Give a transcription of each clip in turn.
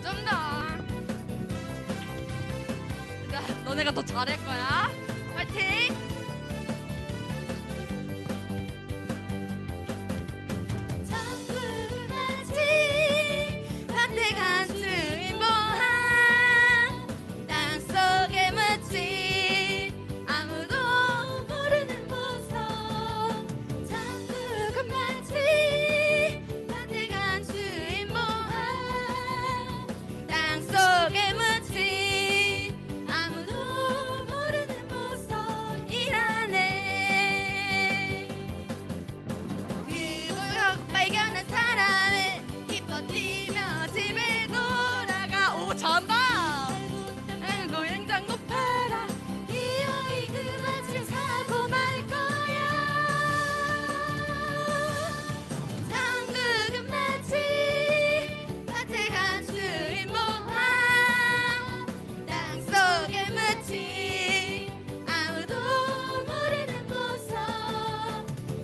좀 더. 너네가 더 잘할 거야. 파이팅! 천국같이 반대간 주인공한 땅속에 묻힌 아무도 모르는 보석. 천국같이 반대간 주인공한 땅속에 묻힌 아무도 모르는 보석이라네. 그보석 발견한 사람은 기뻐 뛰며 집에 돌아가. 오, 잘한다. 아이고 연장 높아라. 기어이 그 맛을 사고 말 거야. 천국은 마치 밭에 간 주인공한 땅속에 묻힌 아무도 모르는 보석.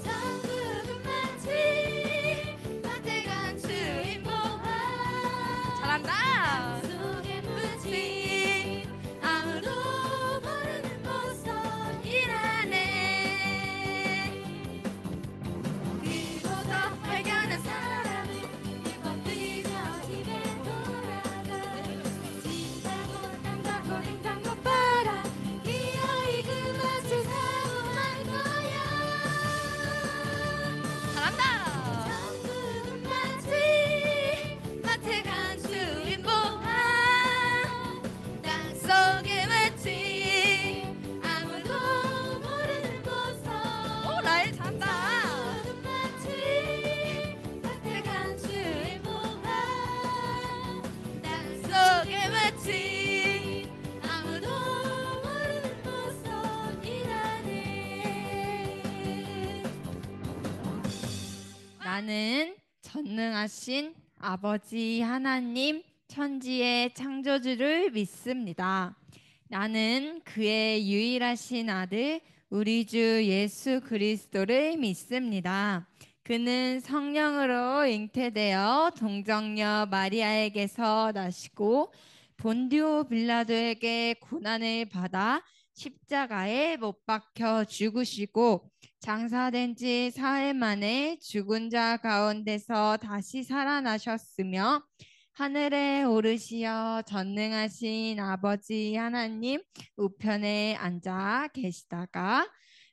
천국은 마치 밭에 간 주인공한 잘한다. 땅속에 묻힌 아무도 모르는 보석이라네. 그보다 발견한 사람은 기뻐 뛰며 집에 돌아가. 집 사고 땅 잡고 냉장고 빨아. 기어이 그 맛을 사고 말 거야. 잘한다. 천국은 마치 밭에 간 주인공한 땅속에 묻힌 아무도 모르는 보석. 오, 라일 잘한다. 천국은 마치 밭에 간 주인공한 땅속에 묻힌 아무도 모르는 보석이라네. 나는 전능하신 아버지 하나님 천지의 창조주를 믿습니다. 나는 그의 유일하신 아들 우리 주 예수 그리스도를 믿습니다. 그는 성령으로 잉태되어 동정녀 마리아에게서 나시고 본디오 빌라도에게 고난을 받아 십자가에 못 박혀 죽으시고 장사된 지 사흘 만에 죽은 자 가운데서 다시 살아나셨으며 하늘에 오르시어 전능하신 아버지 하나님 우편에 앉아 계시다가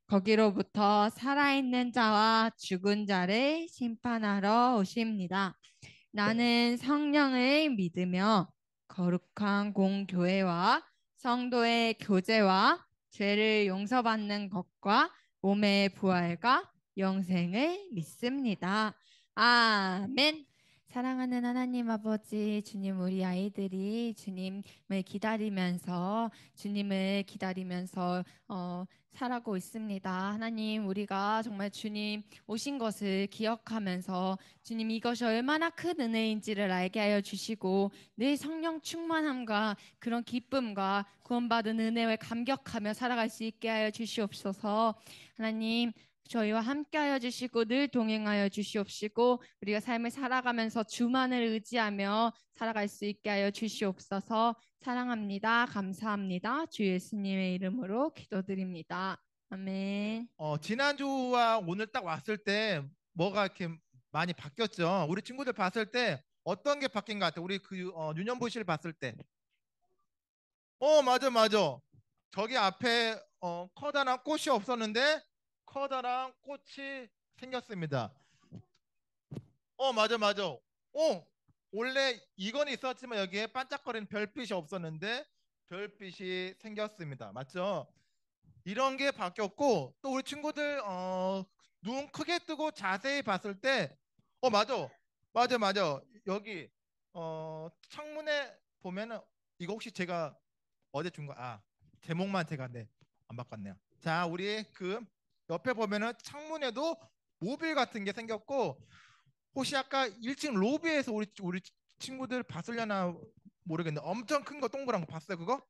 거기로부터 살아있는 자와 죽은 자를 심판하러 오십니다. 나는 성령을 믿으며 거룩한 공교회와 성도의 교제와 죄를 용서받는 것과 몸의 부활과 영생을 믿습니다. 아멘. 사랑하는 하나님 아버지, 주님, 우리 아이들이 주님을 기다리면서 살아가고 있습니다. 하나님, 우리가 정말 주님 오신 것을 기억하면서 주님 이것이 얼마나 큰 은혜인지를 알게 하여 주시고 늘 성령 충만함과 그런 기쁨과 구원받은 은혜에 감격하며 살아갈 수 있게 하여 주시옵소서. 하나님, 저희와 함께하여 주시고 늘 동행하여 주시옵시고 우리가 삶을 살아가면서 주만을 의지하며 살아갈 수 있게 하여 주시옵소서. 사랑합니다. 감사합니다. 주 예수님의 이름으로 기도드립니다. 아멘. 지난주와 오늘 딱 왔을 때 뭐가 이렇게 많이 바뀌었죠? 우리 친구들 봤을 때 어떤 게 바뀐 것 같아? 우리 윤현보 씨를 봤을 때. 맞아, 맞아. 저기 앞에 커다란 꽃이 없었는데 커다란 꽃이 생겼습니다. 맞아, 맞아. 원래 이건 있었지만 여기에 반짝거리는 별빛이 없었는데 별빛이 생겼습니다. 맞죠? 이런 게 바뀌었고 또 우리 친구들 눈 크게 뜨고 자세히 봤을 때 맞아, 맞아, 맞아. 여기 창문에 보면은 이거 혹시 제가 어제 준 거 제목만 제가 안 바꿨네요. 자, 우리 그 옆에 보면은 창문에도 모빌 같은 게 생겼고 혹시 아까 1층 로비에서 우리 친구들 봤으려나 모르겠는데 엄청 큰 거 동그란 거 봤어요 그거?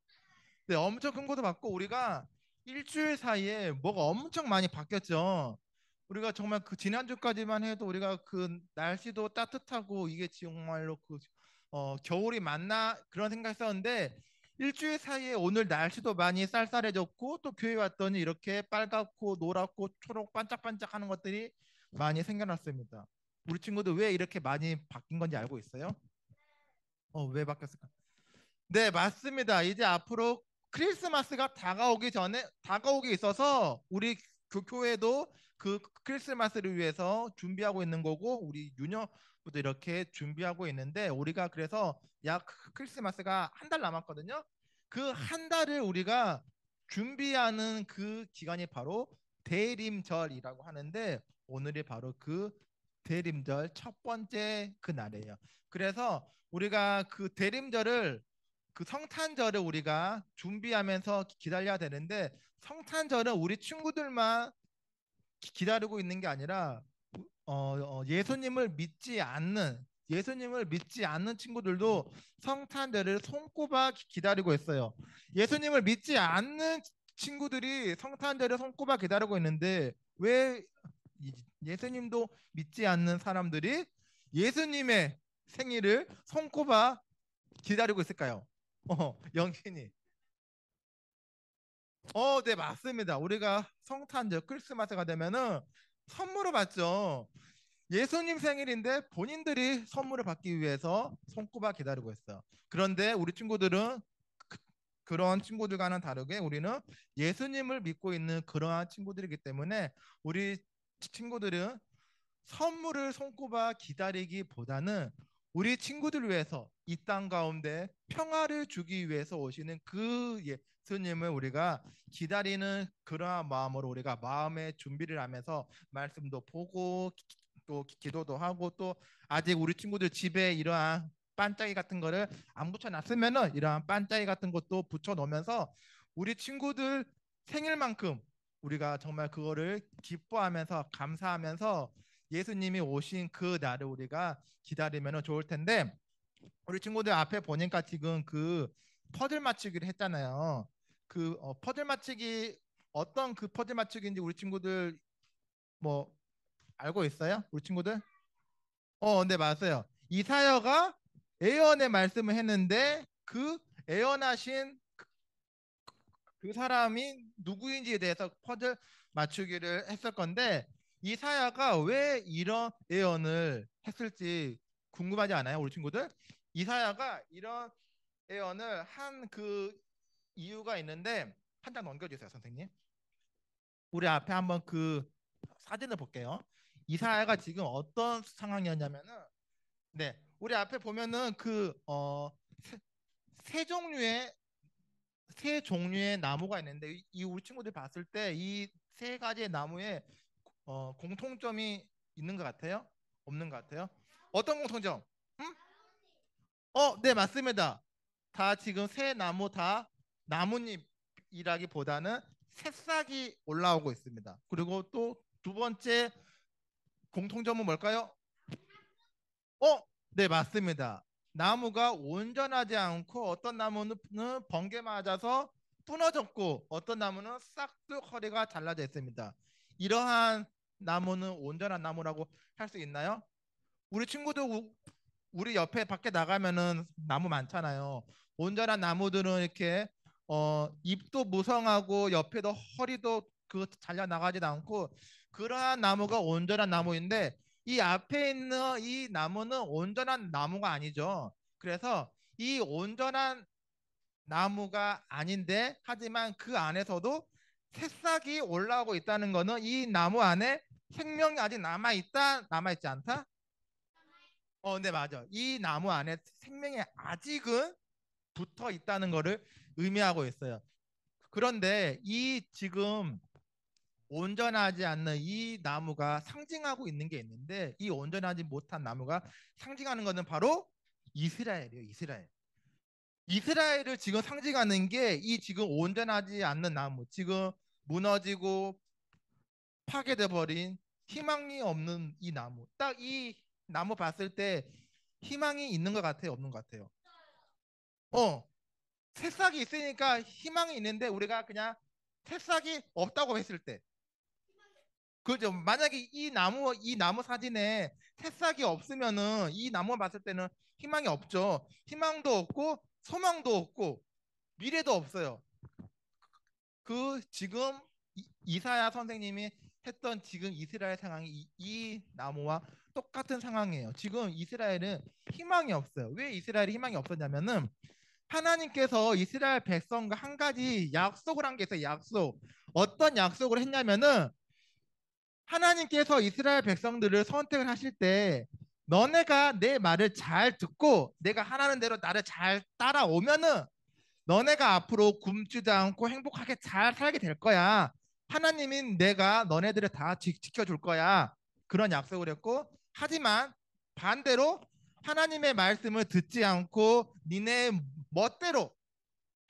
네, 엄청 큰 것도 봤고 우리가 일주일 사이에 뭐가 엄청 많이 바뀌었죠. 우리가 정말 그 지난주까지만 해도 우리가 그 날씨도 따뜻하고 이게 정말로 그 겨울이 맞나 그런 생각했었는데 일주일 사이에 오늘 날씨도 많이 쌀쌀해졌고 또 교회 왔더니 이렇게 빨갛고 노랗고 초록 반짝반짝하는 것들이 많이 생겨났습니다. 우리 친구들 왜 이렇게 많이 바뀐 건지 알고 있어요? 왜 바뀌었을까? 네, 맞습니다. 이제 앞으로 크리스마스가 다가오기 있어서 우리 교회도 그 크리스마스를 위해서 준비하고 있는 거고 우리 유년부도 이렇게 준비하고 있는데 우리가 그래서 약 크리스마스가 한 달 남았거든요. 그 한 달을 우리가 준비하는 그 기간이 바로 대림절이라고 하는데 오늘이 바로 그 대림절 첫 번째 그 날이에요. 그래서 우리가 그 대림절을 그 성탄절을 우리가 준비하면서 기다려야 되는데 성탄절은 우리 친구들만 기다리고 있는 게 아니라 예수님을 믿지 않는 친구들도 성탄절을 손꼽아 기다리고 있어요. 예수님을 믿지 않는 친구들이 성탄절을 손꼽아 기다리고 있는데 왜 예수님도 믿지 않는 사람들이 예수님의 생일을 손꼽아 기다리고 있을까요? 영신이. 네, 맞습니다. 우리가 성탄절 크리스마스가 되면은 선물을 받죠. 예수님 생일인데 본인들이 선물을 받기 위해서 손꼽아 기다리고 있어요. 그런데 우리 친구들은 그런 친구들과는 다르게 우리는 예수님을 믿고 있는 그러한 친구들이기 때문에 우리 친구들은 선물을 손꼽아 기다리기보다는 우리 친구들 위해서 이 땅 가운데 평화를 주기 위해서 오시는 그 예수님을 우리가 기다리는 그러한 마음으로 우리가 마음의 준비를 하면서 말씀도 보고 또 기도도 하고 또 아직 우리 친구들 집에 이러한 반짝이 같은 거를 안 붙여놨으면은 이러한 반짝이 같은 것도 붙여 놓으면서 우리 친구들 생일만큼 우리가 정말 그거를 기뻐하면서 감사하면서 예수님이 오신 그 날을 우리가 기다리면 좋을 텐데 우리 친구들 앞에 보니까 지금 그 퍼즐 맞추기를 했잖아요. 그 퍼즐 맞추기 어떤 그 퍼즐 맞추기인지 우리 친구들 뭐 알고 있어요? 우리 친구들? 네, 맞아요. 이사야가 예언의 말씀을 했는데 그 예언하신 그 사람이 누구인지에 대해서 퍼즐 맞추기를 했을 건데 이사야가 왜 이런 예언을 했을지 궁금하지 않아요, 우리 친구들? 이사야가 이런 예언을 한 그 이유가 있는데 한 장 넘겨주세요, 선생님. 우리 앞에 한번 그 사진을 볼게요. 이사야가 지금 어떤 상황이었냐면은 네, 우리 앞에 보면은 세, 세 종류의 세 종류의 나무가 있는데 이 우리 친구들이 봤을 때 이 세 가지의 나무에 공통점이 있는 것 같아요? 없는 것 같아요? 어떤 공통점? 음? 네, 맞습니다. 다 지금 새 나무 다 나뭇잎이라기보다는 새싹이 올라오고 있습니다. 그리고 또 두 번째 공통점은 뭘까요? 네, 맞습니다. 나무가 온전하지 않고 어떤 나무는 번개 맞아서 부러졌고 어떤 나무는 싹둑 허리가 잘라져 있습니다. 이러한 나무는 온전한 나무라고 할 수 있나요? 우리 친구들 우리 옆에 밖에 나가면은 나무 많잖아요. 온전한 나무들은 이렇게 잎도 무성하고 옆에도 허리도 그 잘려 나가지도 않고 그러한 나무가 온전한 나무인데 이 앞에 있는 이 나무는 온전한 나무가 아니죠. 그래서 이 온전한 나무가 아닌데 하지만 그 안에서도 새싹이 올라오고 있다는 거는 이 나무 안에 생명이 아직 남아 있지 않다? 네, 맞아. 이 나무 안에 생명이 아직은 붙어 있다는 거를 의미하고 있어요. 그런데 이 지금 온전하지 않는 이 나무가 상징하고 있는 게 있는데 이 온전하지 못한 나무가 상징하는 것은 바로 이스라엘이에요. 이스라엘. 이스라엘을 지금 상징하는 게 이 지금 온전하지 않는 나무, 지금 무너지고 파괴돼 버린 희망이 없는 이 나무. 딱 이 나무 봤을 때 희망이 있는 것 같아요, 없는 것 같아요? 어, 새싹이 있으니까 희망이 있는데 우리가 그냥 새싹이 없다고 했을 때, 그죠? 만약에 이 나무 사진에 새싹이 없으면은 이 나무 봤을 때는 희망이 없죠. 희망도 없고 소망도 없고 미래도 없어요. 그 지금 이사야 선생님이 했던 지금 이스라엘 상황이 이 나무와 똑같은 상황이에요. 지금 이스라엘은 희망이 없어요. 왜 이스라엘이 희망이 없었냐면은 하나님께서 이스라엘 백성과 한 가지 약속을 한 게 있어요. 약속. 어떤 약속을 했냐면은 하나님께서 이스라엘 백성들을 선택을 하실 때 너네가 내 말을 잘 듣고 내가 하라는 대로 나를 잘 따라오면은 너네가 앞으로 굶주지 않고 행복하게 잘 살게 될 거야. 하나님인 내가 너네들을 다 지켜줄 거야. 그런 약속을 했고, 하지만 반대로 하나님의 말씀을 듣지 않고 니네 멋대로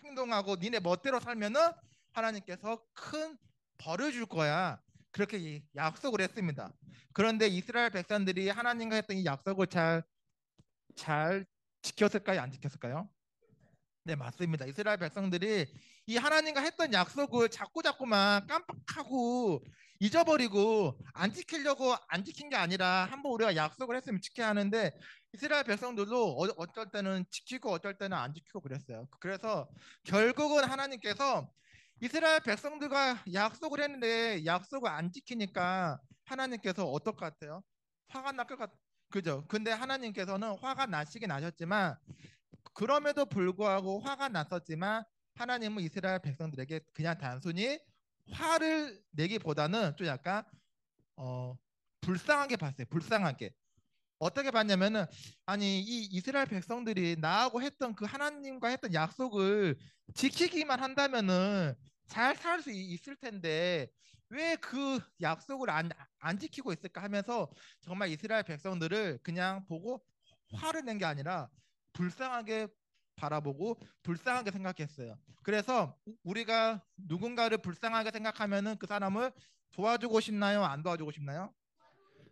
행동하고 니네 멋대로 살면은 하나님께서 큰 벌을 줄 거야. 그렇게 약속을 했습니다. 그런데 이스라엘 백성들이 하나님과 했던 이 약속을 잘 지켰을까요? 안 지켰을까요? 네, 맞습니다. 이스라엘 백성들이 이 하나님과 했던 약속을 자꾸만 깜빡하고 잊어버리고 안 지키려고 안 지킨 게 아니라 한번 우리가 약속을 했으면 지켜야 하는데 이스라엘 백성들도 어쩔 때는 지키고 어쩔 때는 안 지키고 그랬어요. 그래서 결국은 하나님께서 이스라엘 백성들과 약속을 했는데 약속을 안 지키니까 하나님께서 어떨 것 같아요? 화가 날 것 그죠? 근데 하나님께서는 화가 나시긴 나셨지만 그럼에도 불구하고 화가 났었지만 하나님은 이스라엘 백성들에게 그냥 단순히 화를 내기보다는 좀 약간 어 불쌍하게 봤어요. 불쌍하게. 어떻게 봤냐면은 아니 이 이스라엘 백성들이 나하고 했던 그 하나님과 했던 약속을 지키기만 한다면은 잘 살 수 있을 텐데 왜 그 약속을 안 지키고 있을까 하면서 정말 이스라엘 백성들을 그냥 보고 화를 낸 게 아니라 불쌍하게 바라보고 불쌍하게 생각했어요. 그래서 우리가 누군가를 불쌍하게 생각하면은 그 사람을 도와주고 싶나요? 안 도와주고 싶나요?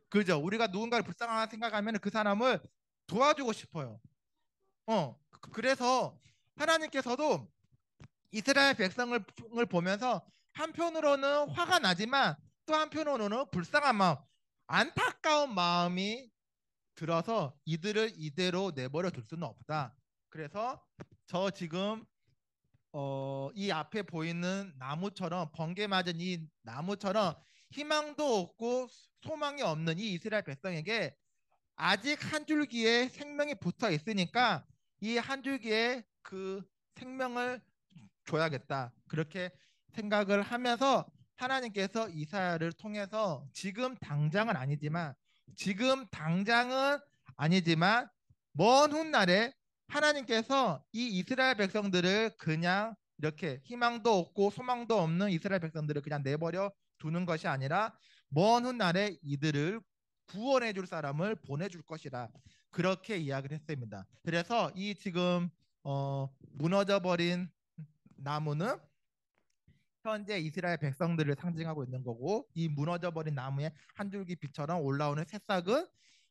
그죠? 우리가 누군가를 불쌍하게 생각하면 그 사람을 도와주고 싶어요. 그래서 하나님께서도 이스라엘 백성을 보면서 한편으로는 화가 나지만 또 한편으로는 불쌍한 마음, 안타까운 마음이 들어서 이들을 이대로 내버려 둘 수는 없다. 그래서 저 지금 이 앞에 보이는 나무처럼 번개 맞은 이 나무처럼 희망도 없고 소망이 없는 이 이스라엘 백성에게 아직 한 줄기에 생명이 붙어 있으니까 이 한 줄기에 그 생명을 줘야겠다. 그렇게 생각을 하면서 하나님께서 이사야를 통해서 지금 당장은 아니지만 먼 훗날에 하나님께서 이 이스라엘 백성들을 그냥 이렇게 희망도 없고 소망도 없는 이스라엘 백성들을 그냥 내버려 두는 것이 아니라 먼 훗날에 이들을 구원해 줄 사람을 보내줄 것이라 그렇게 이야기를 했습니다. 그래서 이 지금 무너져 버린 나무는 현재 이스라엘 백성들을 상징하고 있는 거고 이 무너져 버린 나무의 한 줄기 빛처럼 올라오는 새싹은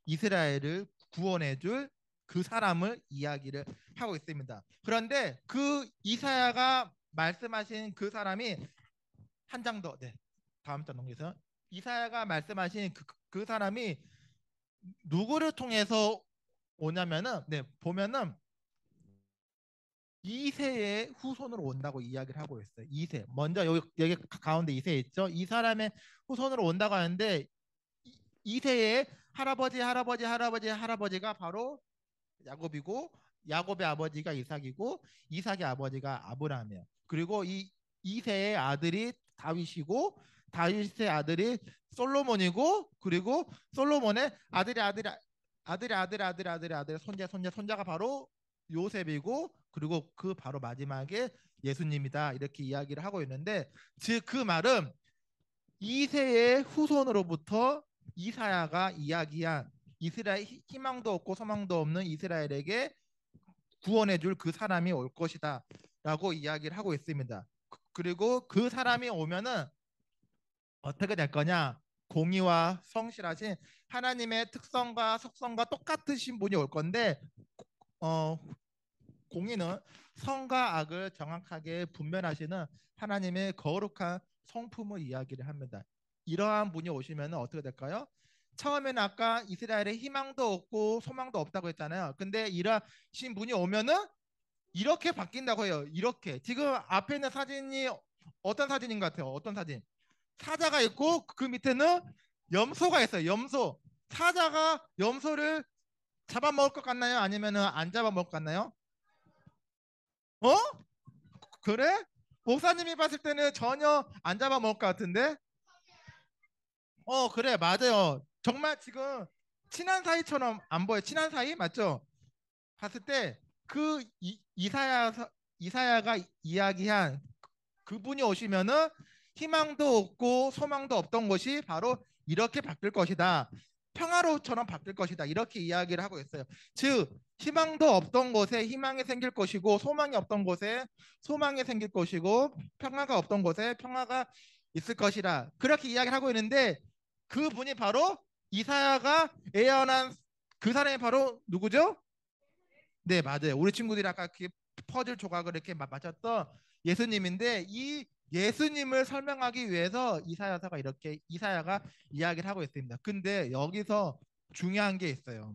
이스라엘을 구원해 줄 그 사람을 이야기를 하고 있습니다. 그런데 그 이사야가 말씀하신 그 사람이 한 장 더, 네, 다음 장 넘기세요. 이사야가 말씀하신 그 사람이 누구를 통해서 오냐면은 네 보면은 2세의 후손으로 온다고 이야기를 하고 있어요. 2세. 먼저 여기 가운데 2세 있죠. 이 사람의 후손으로 온다고 하는데 2세의 할아버지가 바로 야곱이고 야곱의 아버지가 이삭이고 이삭의 아버지가 아브라함이에요. 그리고 이 2세의 아들이 다윗이고 다윗의 아들이 솔로몬이고 그리고 솔로몬의 아들의 손자가 바로 요셉이고 그리고 그 바로 마지막에 예수님이다 이렇게 이야기를 하고 있는데 즉 그 말은 2세의 후손으로부터 이사야가 이야기한 이스라엘 희망도 없고 소망도 없는 이스라엘에게 구원해 줄 그 사람이 올 것이다 라고 이야기를 하고 있습니다. 그리고 그 사람이 오면은 어떻게 될 거냐? 공의와 성실하신 하나님의 특성과 속성과 똑같으신 분이 올 건데 어, 공의는 선과 악을 정확하게 분별하시는 하나님의 거룩한 성품을 이야기를 합니다. 이러한 분이 오시면 어떻게 될까요? 처음에는 아까 이스라엘에 희망도 없고 소망도 없다고 했잖아요. 근데 이러신 분이 오면은 이렇게 바뀐다고 해요. 이렇게. 지금 앞에 있는 사진이 어떤 사진인 것 같아요? 어떤 사진? 사자가 있고 그 밑에는 염소가 있어요. 염소. 사자가 염소를 잡아먹을 것 같나요? 아니면은 안 잡아먹을 것 같나요? 어? 그래? 목사님이 봤을 때는 전혀 안 잡아먹을 것 같은데? 그래, 맞아요. 정말 지금 친한 사이처럼 안 보여. 친한 사이 맞죠? 봤을 때 그 이사야가 이야기한 그분이 오시면은 희망도 없고 소망도 없던 것이 바로 이렇게 바뀔 것이다. 평화로움처럼 바뀔 것이다. 이렇게 이야기를 하고 있어요. 즉 희망도 없던 곳에 희망이 생길 것이고 소망이 없던 곳에 소망이 생길 것이고 평화가 없던 곳에 평화가 있을 것이라 그렇게 이야기를 하고 있는데 그분이 바로 이사야가 예언한 그 사람이 바로 누구죠? 네, 맞아요. 우리 친구들이 아까 그 퍼즐 조각을 이렇게 맞췄던 예수님인데 이 예수님을 설명하기 위해서 이사야서가 이렇게 이사야가 이야기를 하고 있습니다. 근데 여기서 중요한 게 있어요.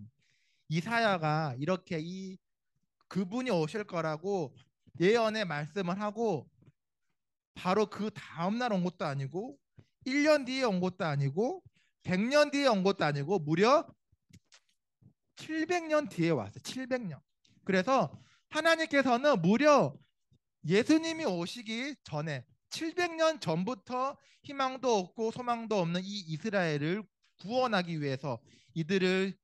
이사야가 이렇게 이 그분이 오실 거라고 예언의 말씀을 하고 바로 그 다음 날 온 것도 아니고 1년 뒤에 온 것도 아니고 100년 뒤에 온 것도 아니고 무려 700년 뒤에 왔어요. 700년. 그래서 하나님께서는 무려 예수님이 오시기 전에 700년 전부터 희망도 없고 소망도 없는 이 이스라엘을 구원하기 위해서 이들을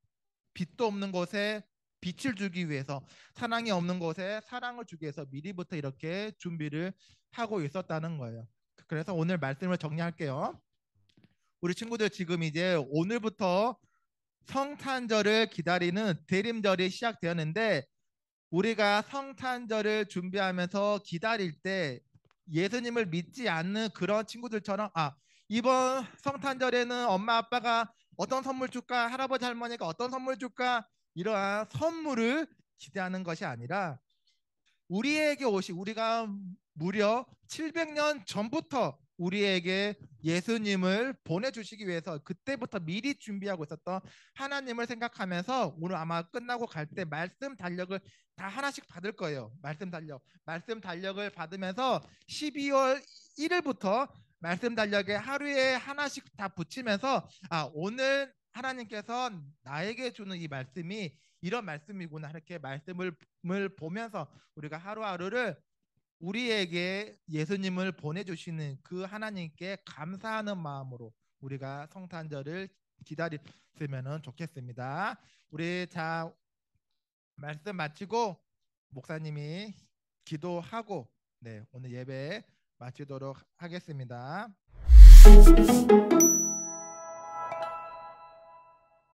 빛도 없는 곳에 빛을 주기 위해서 사랑이 없는 곳에 사랑을 주기 위해서 미리부터 이렇게 준비를 하고 있었다는 거예요. 그래서 오늘 말씀을 정리할게요. 우리 친구들 지금 이제 오늘부터 성탄절을 기다리는 대림절이 시작되었는데 우리가 성탄절을 준비하면서 기다릴 때 예수님을 믿지 않는 그런 친구들처럼 이번 성탄절에는 엄마 아빠가 어떤 선물 줄까 할아버지 할머니가 어떤 선물 줄까 이러한 선물을 기대하는 것이 아니라 우리에게 우리가 무려 700년 전부터 우리에게 예수님을 보내주시기 위해서 그때부터 미리 준비하고 있었던 하나님을 생각하면서 오늘 아마 끝나고 갈 때 말씀 달력을 다 하나씩 받을 거예요. 말씀 달력을 받으면서 12월 1일부터 말씀 달력에 하루에 하나씩 다 붙이면서 오늘 하나님께서 나에게 주는 이 말씀이 이런 말씀이구나 이렇게 말씀을 보면서 우리가 하루하루를 우리에게 예수님을 보내주시는 그 하나님께 감사하는 마음으로 우리가 성탄절을 기다렸으면 좋겠습니다. 우리 자 말씀 마치고 목사님이 기도하고 오늘 예배 마치도록 하겠습니다.